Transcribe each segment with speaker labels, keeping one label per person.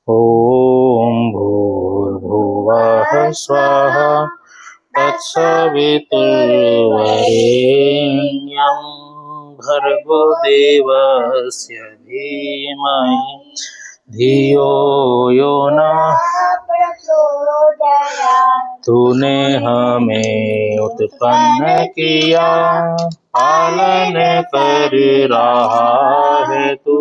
Speaker 1: ॐ भूर्भुवः स्वः तत्सवितुर्वरेण्यं भर्गो देवस्य धीमहि धियो यो नः प्रचोदयात्। तूने हमें उत्पन्न किया, पालन कर रहा है तू,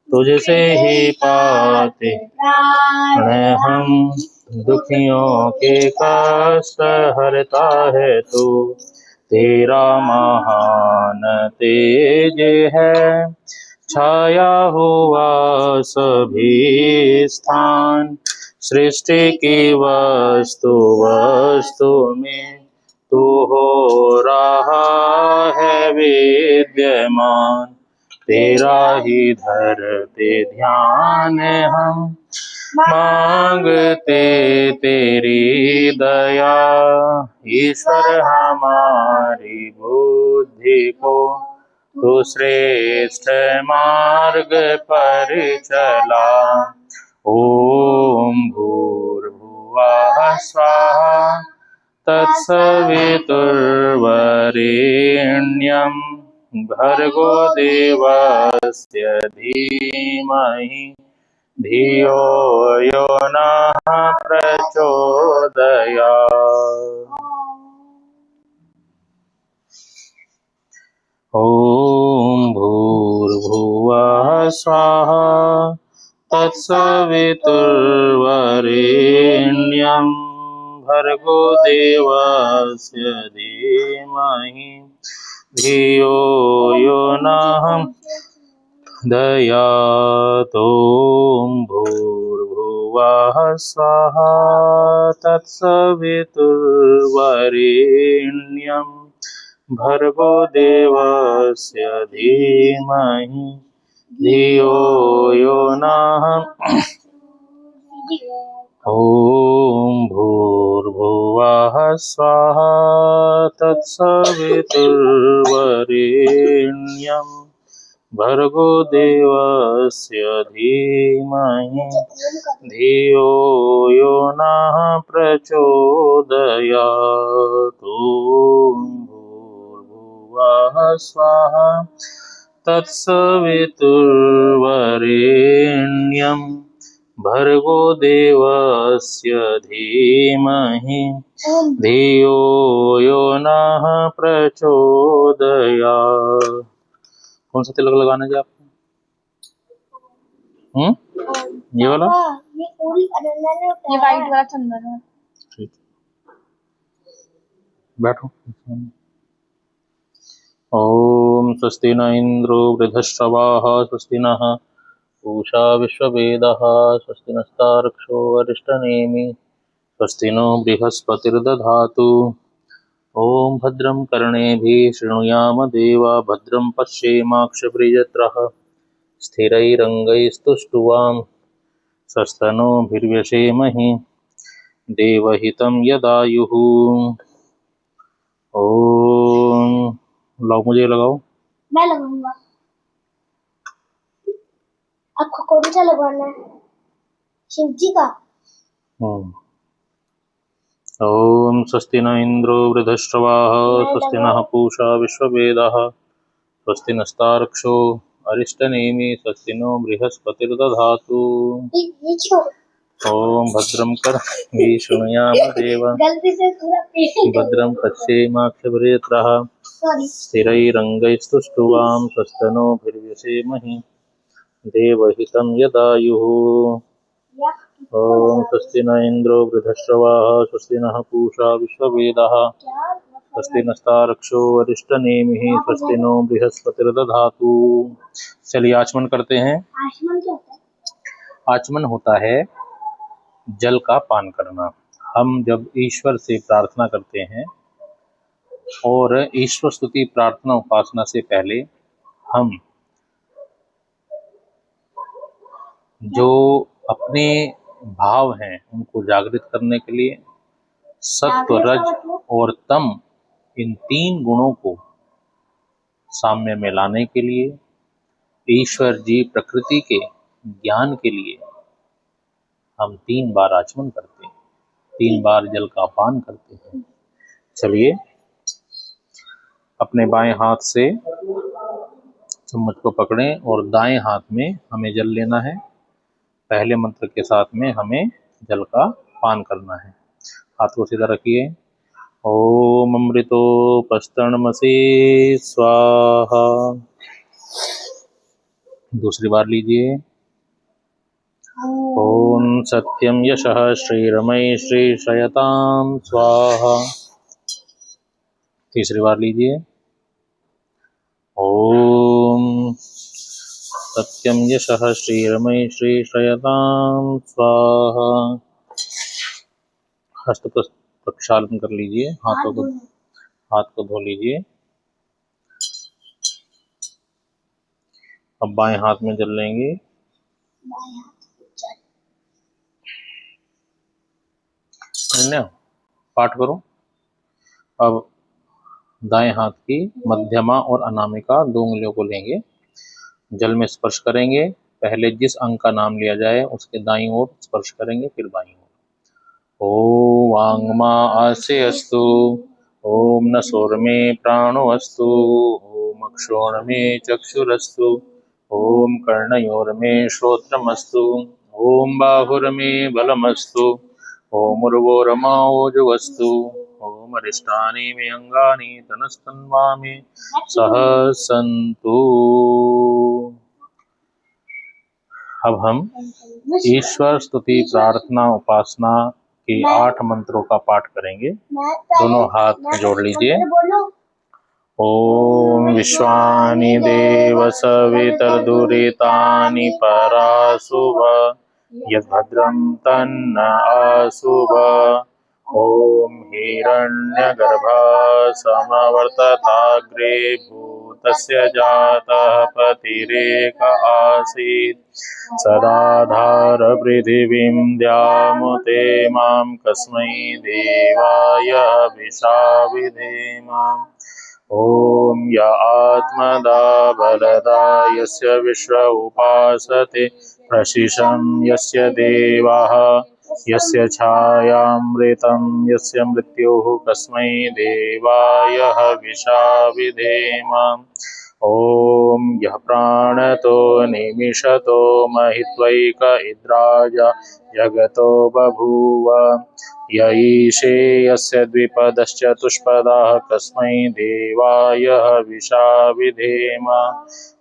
Speaker 1: तुझसे ही पाते प्राण हम, दुखियों के कष्ट हरता है तू। तेरा महान तेज है, छाया हुआ सभी स्थान, सृष्टि की वस्तु वस्तु में तू हो रहा है विद्यमान। तेरा ही धरते ध्यान हम, मांगते तेरी दया। ईश्वर हमारी बुद्धि को तू श्रेष्ठ मार्ग पर चला। ओम भूर्भुवः स्वः तत्सवितुर्वरेण्यं भर्गो देवस्य धीमहि धियो यो नः प्रचोदयात्। ॐ भूर्भुवः स्वः तत्सवितुर्वरेण्यं भर्गो देवस्य धीमहि धियो यो नः प्रचोदयात्। ॐ भूर्भुवः स्वः तत्सवितुर्वरेण्यं भर्गो देवस्य धीमहि धियो यो नः। ॐ भूर्भुवः स्वः तत्सवितुर्वरेण्यं भर्गो देवस्य धीमहि धियो यो नः प्रचोदयात्। ॐ भूर्भुवः स्वः तत्सवितुर्वरेण्यं भर्गो देवस्य धीमहि धियो यो नः प्रचोदयात्। कौन सा तिलक लगाना है आपको? ये वाला?
Speaker 2: ये वाइट वाला चंदन है।
Speaker 1: ठीक, बैठो। ओम स्वस्ति न इंद्रो वृद्धश्रवाः, स्वस्ति नः पूषा विश्ववेदाः, स्वस्ति नस्तार्क्ष्यो अरिष्टनेमि, स्वस्ति नो बृहस्पतिर्दधातु। ओम भद्रं कर्णेभिः शृणुयाम देवा, भद्रं पश्येमाक्षभिर्यजत्रः, स्थिरैरङ्गैस्तुष्टुवां सस्तनूभिर्व्यसेमहि, देवहितं यदायुः। ओम लाओ, मुझे लगाओ।
Speaker 2: मैं लगाऊंगा। आपको कौन सा लगवाना है? शिव जी का।
Speaker 1: ओम स्वस्ति न इंद्रो वृद्धश्रवाः, स्वस्ति नः पूषा विश्ववेदाः, स्वस्ति नस्तार्क्ष्यो अरिष्टनेमि, स्वस्ति नो बृहस्पतिर्दधातु। ओम भद्रं कर्णेभिः शृणुयाम देवा, भद्रं पश्येमाक्षभिर्यजत्रः, स्थिरैरङ्गैस्तुष्टुवां सस्तनूभिर्व्यसेमहि, देवहितं यदायुः। ओम स्वस्ति न इंद्रो वृद्धश्रवाः, स्वस्ति नः पूषा विश्ववेदाः, स्वस्ति नस्तार्क्ष्यो अरिष्टनेमिः, स्वस्ति नो बृहस्पतिर्दधातु। चलिए आचमन करते हैं।
Speaker 2: आचमन क्या होता है?
Speaker 1: आचमन होता है जल का पान करना। हम जब ईश्वर से प्रार्थना करते हैं और ईश्वर स्तुति प्रार्थना उपासना से पहले हम जो अपने भाव हैं उनको जागृत करने के लिए सत्व, रज और तम, इन 3 गुणों को साम्य में लाने के लिए, ईश्वर जी प्रकृति के ज्ञान के लिए हम 3 बार आचमन करते हैं, 3 बार जल का पान करते हैं। चलिए अपने बाएं हाथ से चम्मच को पकड़ें और दाएं हाथ में हमें जल लेना है। पहले मंत्र के साथ में हमें जल का पान करना है। हाथ को सीधा रखिए। ओम अमृतोपस्तरणमसि स्वाहा। दूसरी बार लीजिए। ओम सत्यम यशः श्रीरमई श्रीशयतां स्वाहा। तीसरी बार लीजिए। ओम सत्यम यशः श्रीरमई श्रीशयतां स्वाहा। हस्त प्रक्षालन कर लीजिए। हाथ को धो लीजिए। अब बाएं हाथ में जल लेंगे। पाठ करो। अब दाएं हाथ की मध्यमा और अनामिका 2 उंगलियों को लेंगे, जल में स्पर्श करेंगे। पहले जिस अंग का नाम लिया जाए उसके दाईं ओर स्पर्श करेंगे, फिर बाईं ओर। ओम वांगमा आसे अस्तु, ओम नसोर्मे प्राणो अस्तु, ओम अक्षोणमे चक्षुरस्तु, ओम कर्णयोर्मे श्रोत्रमस्तु, ओम बाहुर्मे बलमस्तु, ओम उर्वोरमा ओजवस्तु, ओम अरिष्टानि मे अंगानि तनस्तन्वा मे सह सन्तु। अब हम ईश्वर स्तुति प्रार्थना उपासना के 8 मंत्रों का पाठ करेंगे। दोनों हाथ जोड़ लीजिए। ओम विश्वानि देव सवितर्दुरितानि परासुव, यद्भद्रं तन्न आसुव। ओम हिरण्यगर्भा समवर्तताग्रे भूतस्य जातः पतिरेक आसीत्, सदाधार पृथिवीं द्यामुते मां कस्मै देवाय विशाविधेम। ओम य आत्मदा बलदा यस्य विश्व उपासते, प्रशिशं यस्य देवाः, यस्य छायामृतं यस्य मृत्युः, कस्मै देवाय विशाविधेम। ओम यः प्राणतो निमिषतो महित्वैक इद्राज जगतो बभूव, य ईशे यस्य द्विपदश्चतुष्पदः, कस्मै देवाय विशाविधेम।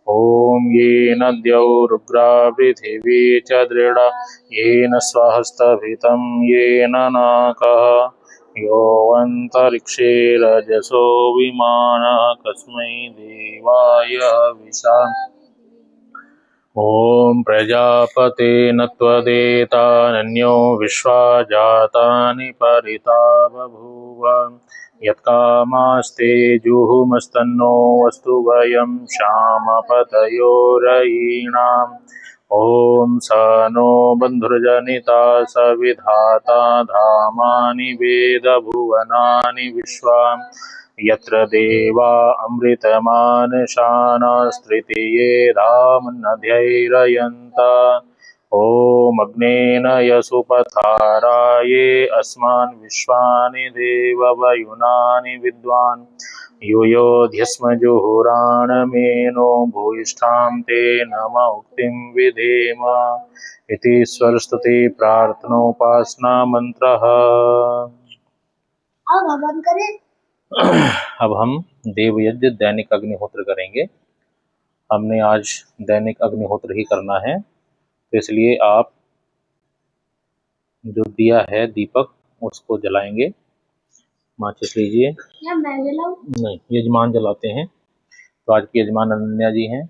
Speaker 1: ओम येन द्यौरुग्रा पृथिवी च दृढा, येन स्वहस्तभितं येन नाकः, यो अन्तरिक्षे रजसो विमानः, कस्मै देवाय विशा। ओम प्रजापतेन त्वदेतानन्यो विश्वा जातानि परिता बभूव, यत्कामास्ते जुहुमस्तन्नो अस्तु वयं श्यामपतयो रयीणाम्। ओम स नो बन्धुर्जनिता सविधाता धामानि वेद भुवनानि विश्वा, यत्र देवा अमृतमानशानास्तृतीये धामन्नध्यैरयन्त। ओम अग्नेन यसुपथाराये अस्मान् विश्वानि देववयुनानि विद्वान्, यूयोध्यस्म जुहुराणमेनो भूयिष्ठां ते नम उक्तिं विधेम। इति स्वरस्तुति प्रार्थनोपासना मंत्रः। अब हम देवयज्ञ दैनिक अग्निहोत्र करेंगे। हमने आज दैनिक अग्निहोत्र ही करना है, तो इसलिए आप जो दिया है दीपक उसको जलाएंगे। माचिस लीजिए। क्या मैं जलाऊं? नहीं, यजमान जलाते हैं। तो आज की यजमान अनन्या जी हैं।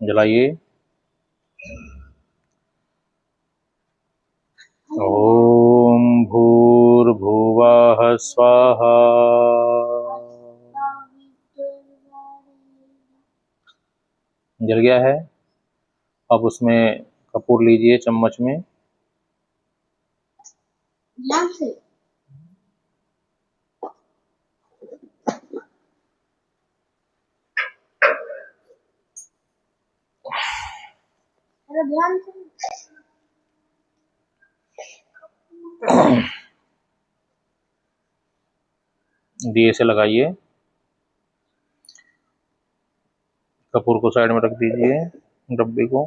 Speaker 1: जलाइए। ओम भूर्भुवः स्वाहा। जल गया है। अब उसमें कपूर लीजिए चम्मच में।
Speaker 2: जरा ध्यान से।
Speaker 1: दिए से लगाइए। कपूर को साइड में रख दीजिए, डब्बी को।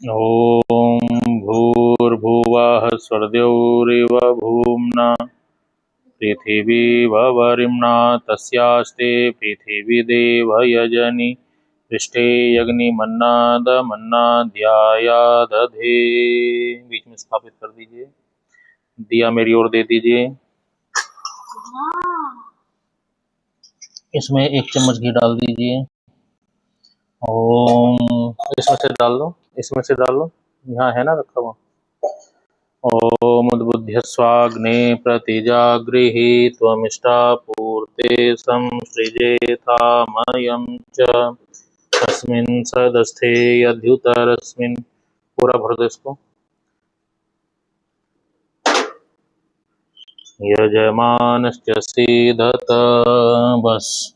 Speaker 1: ओम भूर्भुवः स्वर्द्यौरिव भूम्ना पृथिवी ववरिम्ना तस्यास्ते पृथिवी देव यजनि पृष्ठे अग्निमन्नादमन्नाद्याया दधे। बीच में स्थापित कर दीजिए। दिया मेरी ओर दे दीजिए। इसमें 1 चम्मच घी डाल दीजिए। ओम, इसमें से डाल दो, इसमें से डाल लो, यहाँ है ना रखा हुआ। ओम उद्बुध्यस्वाग्ने प्रतिजागृहि त्वमिष्टापूर्ते संसृजेथामयं च तस्मिन् सदस्थे यद्युतरस्मिन्। पूरा भर दो इसको। यजमानश्च सीदत। बस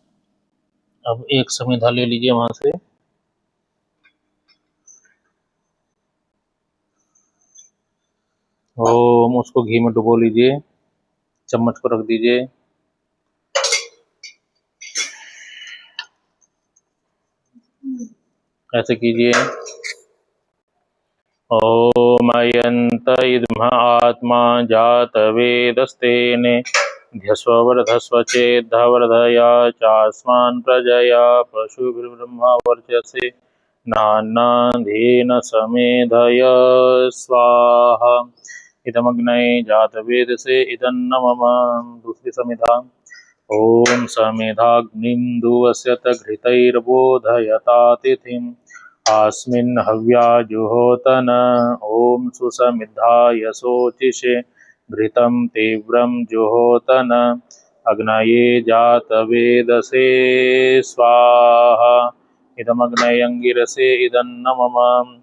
Speaker 1: अब एक समिधा ले लीजिए वहां से। ओम, उसको घी में डुबो लीजिए। चम्मच को रख दीजिए। ऐसे कीजिए। ओम अयंत इद्म आत्मा जात वेदस्तेने ध्यस्वर्धस्व चेद्धवर्धया चास्मान् प्रजया पशुभिर्ब्रह्मा वर्चसे नान्नाधीन समेधय स्वाहा। इदमग्नये जातवेदसे इदन्नमम। दूसरी समिधा। ओम समेधाग्निं दुवस्यत घृतैर्बोधयता तिथिम् आस्मिन् हव्या जुहोतन। ओम सुसमिद्धाय शोचिषे घृतं तीव्रं जुहोतन अग्नये जातवेदसे स्वाहा। इदमग्नयंगिरसे इदन्नमम।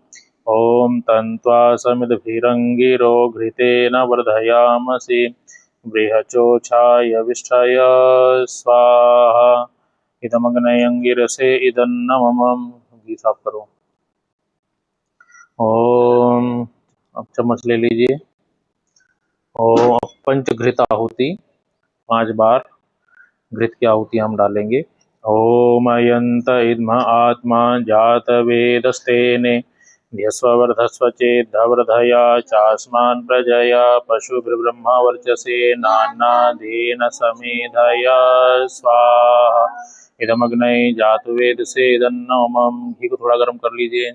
Speaker 1: ओम तन्त्वा समिद्भिरंगिरो घृतेन वर्धयामसि बृहचोछाय विष्ठय स्वाहा। इदमग्नयंगिरसे इदन्नमम। घी साफ करो। ओम, अब चम्मच ले लीजिए। ओम, पंचघृत आहुति 5 बार घृत की आहुति हम डालेंगे। ओम अयंत इद्म आत्मा जात वेदस्तेने ध्यस्वर्धस्व चेद्धवर्धया चास्मान् प्रजया पशुभिर्ब्रह्मा वर्चसे नान्नाधीन समेधया स्वाहा। इदमग्नये जातवेदसे इदन्नमम। घी को थोड़ा गर्म कर लीजिए।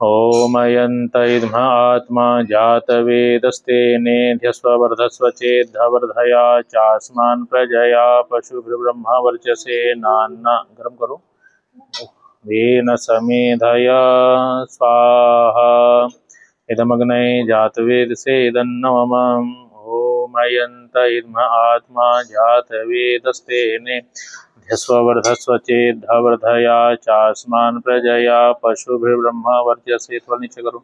Speaker 1: ओम अयंत इद्म आत्मा जात वेदस्तेने ध्यस्वर्धस्व चेद्धवर्धया चास्मान् प्रजया पशुभिर्ब्रह्मा वर्चसे नान्ना। गर्म करो। येन समेधया स्वाहा। इदमग्नये जातवेदसे इदन्नमम। ओम अयंत इद्म आत्मा जातवेदस्तेने ध्यस्वर्धस्व चेद्धवर्धया चास्मान् प्रजया पशुभिर्ब्रह्मा वर्चसे। थोड़ा नीचे करो।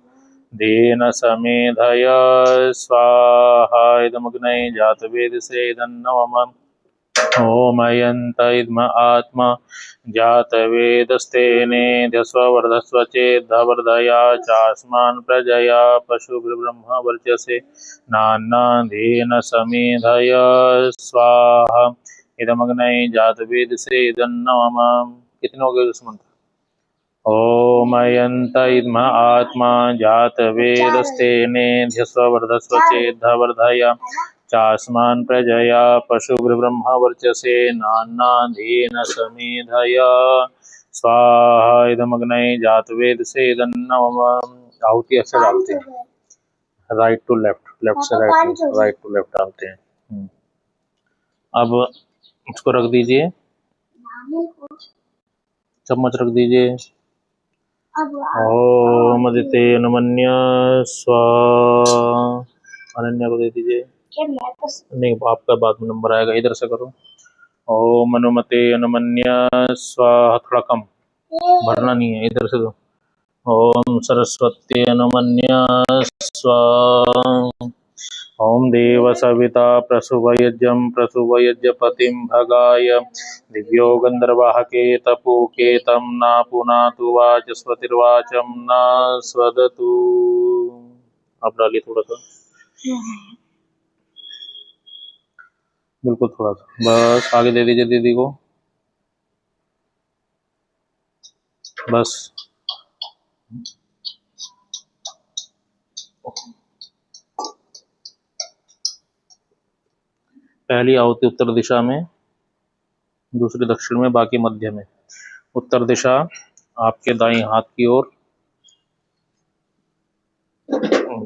Speaker 1: देन समेधया स्वाहा। इदमग्नये जातवेदसे इदन्नमम। ओम अयंत इद्म आत्मा जातवेदस्तेने ध्यस्वर्धस्व चेद्धवर्धया चास्मान् प्रजया पशुभिर्ब्रह्मा वर्चसे नान्नाधीन समेधया स्वाहा। इदमग्नये जातवेदसे इदन्नमम। कितने हो गए इस मंत्र? ओम अयंत इद्म आत्मा जातवेदस्तेने ध्यस्वर्धस्व चेद्धवर्धया चास्मान् प्रजया पशुभिर्ब्रह्मा वर्चसे नान्नाधीन समेधया स्वाहा। इदमग्नये जातवेदसे इदन्नमम। आहुति ऐसे डालते हैं, राइट टू लेफ्ट, लेफ्ट से राइट, राइट टू लेफ्ट डालते हैं। अब इसको रख दीजिए। चम्मच रख दीजिए। ओम अदिते नमन्य स्वाहा। अनन्या को दे दीजिए। नहीं, आपका बाद में नंबर आएगा, इधर से करो। ओम अनुमते अनुमन्य स्वाहा। थोड़ा कम भरना नहीं है, इधर से दो। ओम सरस्वती अनुमन्य स्वाहा। ओम देव सविता प्रसुवयज्ञं प्रसुवयज्ञपतिं भगाय दिव्यो गंधर्वाहके तपोकेतं न पुनातु वाचस्पतिर्वाचं न स्वदतु। आप डालिए थोड़ा सा, बिल्कुल थोड़ा सा, बस आगे दे दीजिए दीदी को, बस। पहली आहुति उत्तर दिशा में, दूसरी दक्षिण में, बाकी मध्य में। उत्तर दिशा आपके दाईं हाथ की ओर,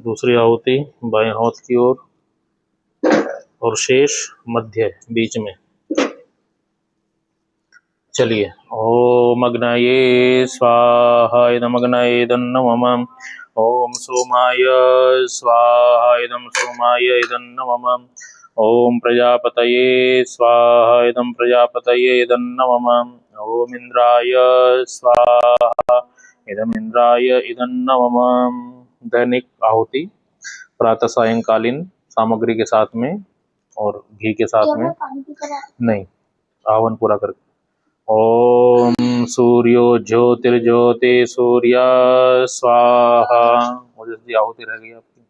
Speaker 1: दूसरी आहुति बाएं हाथ की ओर, और शेष मध्य बीच में। चलिए, ओम अग्नये स्वाहा इदम अग्नये नमः। ओम सोमाय स्वाहा इदम सोमाय नमः। ओम प्रजापतये स्वाहा इदम प्रजापतये नमः। ओम इंद्राय स्वाहा इदम इंद्राय नमः। दैनिक आहुति प्रातः सायंकालीन सामग्री के साथ में और घी के साथ में नहीं, आवन पूरा करके। ओम सूर्यो ज्योतिर्ज्योति सूर्य स्वाहा, मुझे आहुति रह गई आपकी।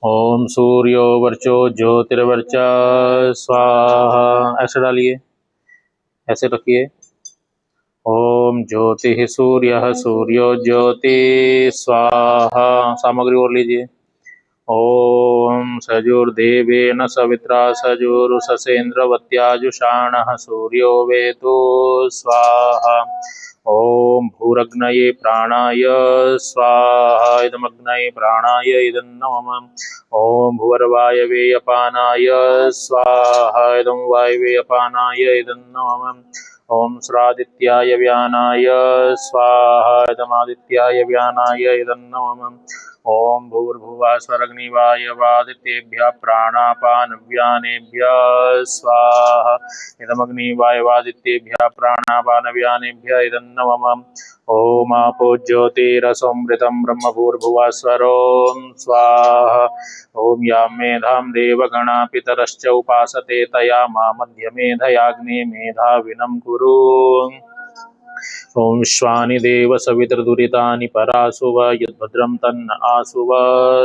Speaker 1: ओम सूर्यो वर्चो ज्योतिर्वर्चा स्वाहा, ऐसे डालिए, ऐसे रखिए। ओम ज्योति सूर्य सूर्यो ज्योति स्वाहा, सामग्री और लीजिए। ओम सजुर्देवेन सवित्रा सजुरुषसेन्द्रवत्याजुषाणः सूर्यो वेतो स्वाहा। ओम भूरग्नये प्राणाय स्वाहा इदमग्नये प्राणाय इदं नमः। ओम भुवर्वायवे अपानाय स्वाहा इदं वायवे अपानाय इदं नमः। ओम श्रादित्याय व्यानाय स्वाहा इदमादित्याय व्यानाय इदं नमः। ओम भूर्भुवः स्वरग्निवायवादित्येभ्यः प्राणापानव्यानेभ्यः स्वाहा इदमग्निवायवादित्येभ्यः प्राणापानव्यानेभ्यः इदं नमः। ओम आपो ज्योतिरसमृतं ब्रह्मभूर्भुवः स्वरों स्वाहा। ओम यां मेधां देवगणा पितरश्च उपासते तया मा मध्यमेधयाग्ने मेधाविनं कुरु। ओम विश्वानि देव सवितर्दुरितानि परासुव यद्भद्रं तन्न आसुव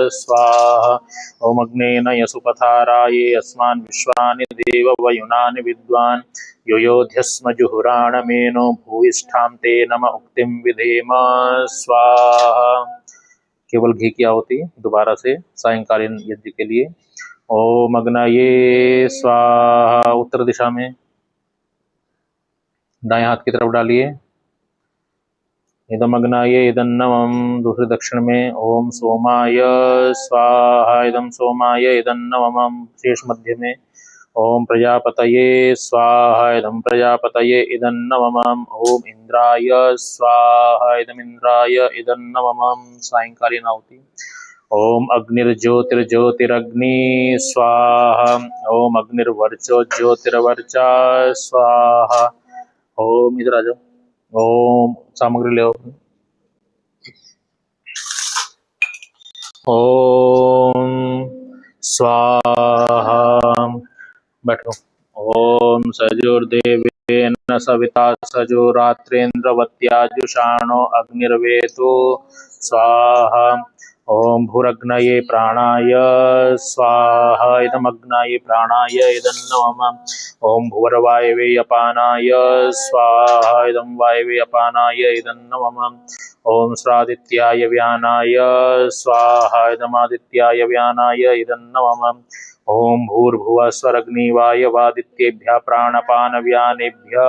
Speaker 1: स्वाहा। ओम अग्नेन यसुपथाराये अस्मान् विश्वानि देव वयुनानि विद्वान् योयोध्यस्म जुहुराणमेनो भूयिष्ठां ते नम उक्तिं विधेम स्वाहा। केवल घी की आहुति दोबारा से सायंकालीन यज्ञ के लिए। ओम अग्नये स्वाहा, उत्तर दिशा में दाएं हाथ की तरफ डालिए। इदम अग्नाय इदं नमः, दूसरी दक्षिण में। ओम सोमाय स्वाहा इदं सोमाय इदं नमः, शेष मध्य में। ओम प्रजापतये स्वाहा इदं प्रजापतये इदं नमः। ओम इंद्राय स्वाहा इदं इंद्राय इदं नमः, सायंकालीन आहुति। ओम अग्निर्ज्योतिर्ज्योतिरग्नि स्वाहा। ओम अग्निर्वर्चो ज्योतिर्वर्चा स्वाहा। ओम इधर आ जाओ। ओम सामग्री ले आओ। ओम स्वाहा, बैठो। ओम सजुर्देवेन सविता सजुरात्रेन्द्रवत्याजुषाणो अग्निर्वेतो स्वाहा। ओम भूरग्नये प्राणाय स्वाहा इदमग्नाय प्राणाय इदं नमः। ओम भुवर्वायवे अपानाय स्वाहा इदं वायवे अपानाय इदं नमः। ओम श्रादित्याय व्यानाय स्वाहा इदमादित्याय व्यानाय इदं नमः। ओम भूर्भुवः स्वरग्निवायवादित्येभ्यः प्राणपानव्यानेभ्यः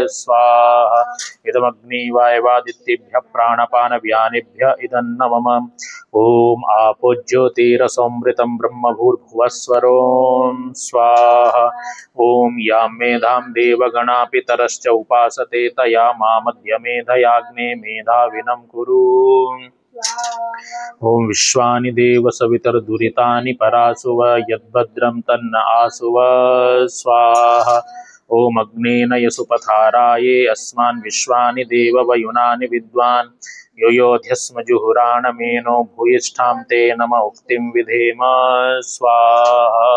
Speaker 1: स्वाहा इदमग्निवायवादित्येभ्यः प्राणपानव्यानेभ्यः इदं नमः। ओम आपो ज्योतिरसमृतं ब्रह्मभूर्भुवः स्वरों स्वाहा। ओम यां मेधां देवगणा पितरश्च उपासते तया मा मध्यमेधयाग्ने मेधाविनं कुरु। ओम विश्वानि देव सवितर्दुरितानि परासुव यद्भद्रं तन्न आसुव स्वाहा। ओम अग्नेन यसुपथाराये अस्मान् विश्वानि देववयुनानि विद्वान् यो योध्यस्म जुहुराणमेनो भूयिष्ठां ते नम उक्तिं विधेम स्वाहा।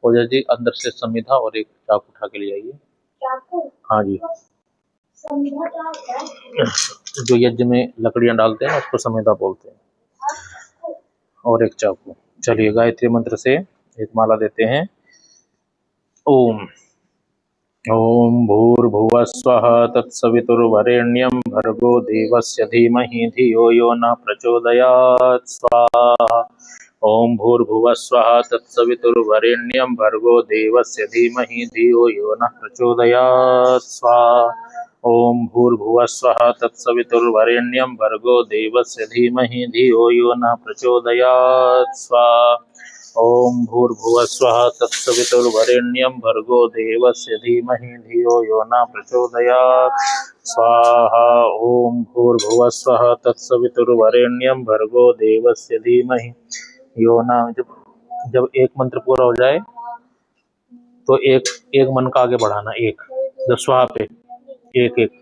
Speaker 1: ओझा जी अंदर से संविधा और एक चाकू उठा के ले आइए।
Speaker 2: चाकू?
Speaker 1: हाँ जी,
Speaker 2: संविधा क्या होता है?
Speaker 1: जो यज्ञ में लकड़ियां डालते हैं उसको संविधा बोलते हैं। और एक चाकू। चलिए गायत्री मंत्र से एक माला देते हैं। ओम ओम भूर्भुवः स्वः तत्सवितुर्वरेण्यं भर्गो देवस्य धीमहि धियो यो न प्रचोदयात् स्वाहा। ओम भूर्भुवः स्वः तत्सवितुर्वरेण्यं भर्गो देवस्य धीमहि धियो यो न प्रचोदयात् स्वाहा। ओम भूर्भुवः स्वः तत्सवितुर्वरेण्यं भर्गो देवस्य धीमहि धियो यो न प्रचोदयात् स्वाहा। ओम भूर्भुवः स्वः तत्सवितुर्वरेण्यं भर्गो देवस्य धीमहि धियो यो न प्रचोदयात् स्वाहा। ओम भूर्भुवः स्वः तत्सवितुर्वरेण्यं भर्गो देवस्य धीमहि यो न। जब एक मंत्र पूरा हो जाए तो एक एक मन का आगे बढ़ाना। एक जब स्वाहा पे एक एक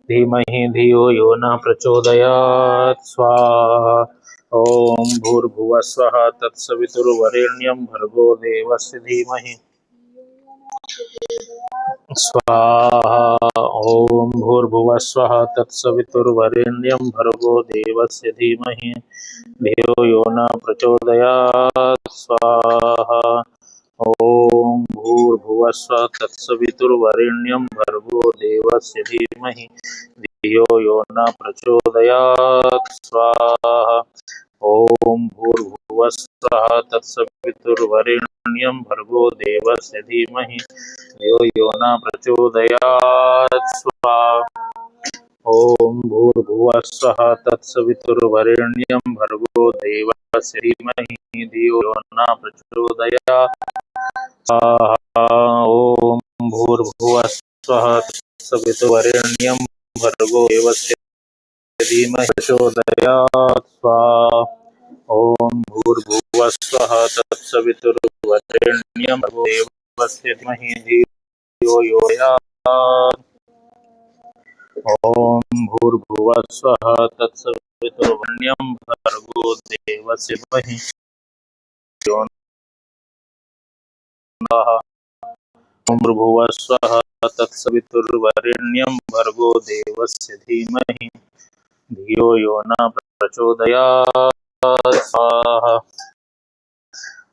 Speaker 1: धीमहि धियो यो न प्रचोदयात् स्वाहा। ओम भूर्भुवः स्वः तत्सवितुर्वरेण्यं भर्गो देवस्य धीमहि स्वाहा। ओम भूर्भुवः स्वः तत्सवितुर्वरेण्यं भर्गो देवस्य धीमहि धियो यो न प्रचोदयात् स्वाहा। ओम भूर्भुवः स्वः तत्सवितुर्वरेण्यं भर्गो देवस्य धीमहि धियो यो न प्रचोदयात् स्वाहा। ओम भूर्भुवः स्वः तत्सवितुर्वरेण्यं भर्गो देवस्य धीमहि धियो यो न प्रचोदयात् स्वाहा। ओम भूर्भुवः स्वः तत्सवितुर्वरेण्यं भर्गो देवस्य धीमहि धियो यो न प्रचोदयात् स्वाहा। ओम भूर्भुवः स्वः तत्सवितुर्वरेण्यं भर्गो देवस्य धीमहि प्रचोदयात् स्वाहा। ओम भूर्भुवः स्वः तत्सवितुर्वरेण्यं भर्गो देवस्य धीमहि धियो यो न। ओम भूर्भुवः स्वः तत्सवितुर्वरेण्यं भर्गो देवस्य धीमहि यो न। ओम भूर्भुवः स्वः तत्सवितुर्वरेण्यं भर्गो देवस्य धीमहि धियो यो न प्रचोदयात् स्वाहा।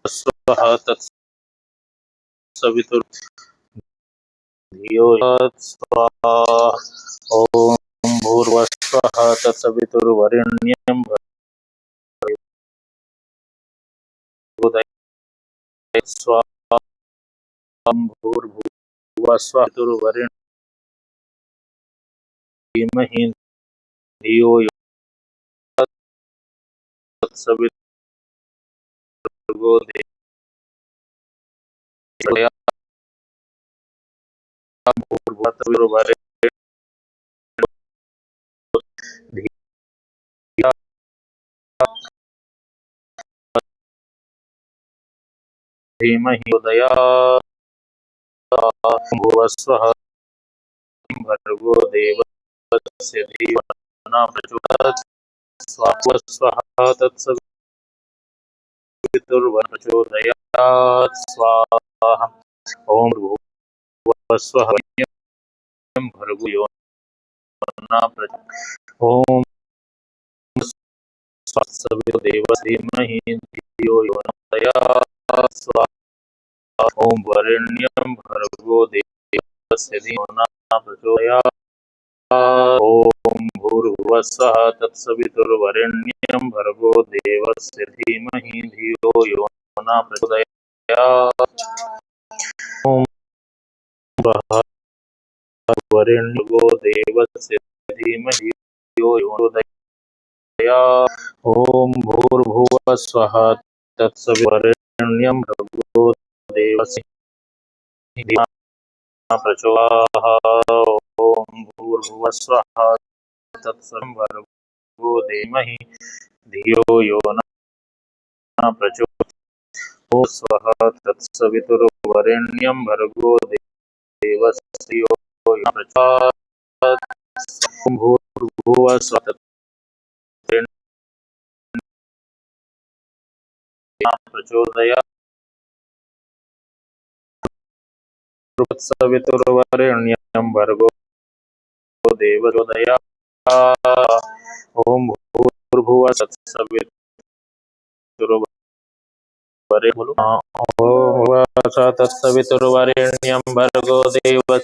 Speaker 1: स्वः तत्सवितुर् धियो यो न स्वाहा। ओम भूर्भुवः स्वः तत्सवितुर्वरेण्यं भर्गो देवस्य स्वाहा। भूर्भुवः स्वः तत्सवितुर्वरेण्यं धीमहि धियो यो न तत्सवितुर् भर्गो देवस्य भूर्भुवः तत्सवितुर्वरेण्यं धीमहि प्रचोदयात् भूर्भुवः स्वः भर्गो देवस्य धीमहि न प्रचोदयात् स्वाहा। स्वः तत्सवितुर्वरेण्यं प्रचोदयात् स्वाहा। ओम भूर्भुवः स्वः भर्गो यो न प्रचोदयात् ओम तत्सवितुर्देवस्य धीमहि धियो यो न प्रचोदयात् स्वाहा। ओम वरेण्यं भर्गो देवस्य धीमहि न प्रचोदयात्। ओम भूर्भुवः स्वः तत्सवितुर्वरेण्यं भर्गो देवस्य धीमहि धियो यो न प्रचोदयात्। ओम वरेण्यं भर्गो देवस्य धीमहि धियो यो न प्रचोदयात्। ओम भूर्भुवः स्वः तत्सवितुर्वरेण्यं भर्गो देवस्य धीमहि न प्रचोदयात्। ओम भूर्भुवः स्वः तत्सवितुर्वरेण्यं भर्गो देवस्य धियो यो न प्रचोदयात्। स्वः तत्सवितुर्वरेण्यं भर्गो देवस्य यो न प्रचोदयात् भूर्भुवः स्वः प्रचोदयात् सवितुर्वरेण्यं भर्गो देवस्य ओम भूर्भुवः तत्सवितुर्वरेण्यं भर्गो देवस्य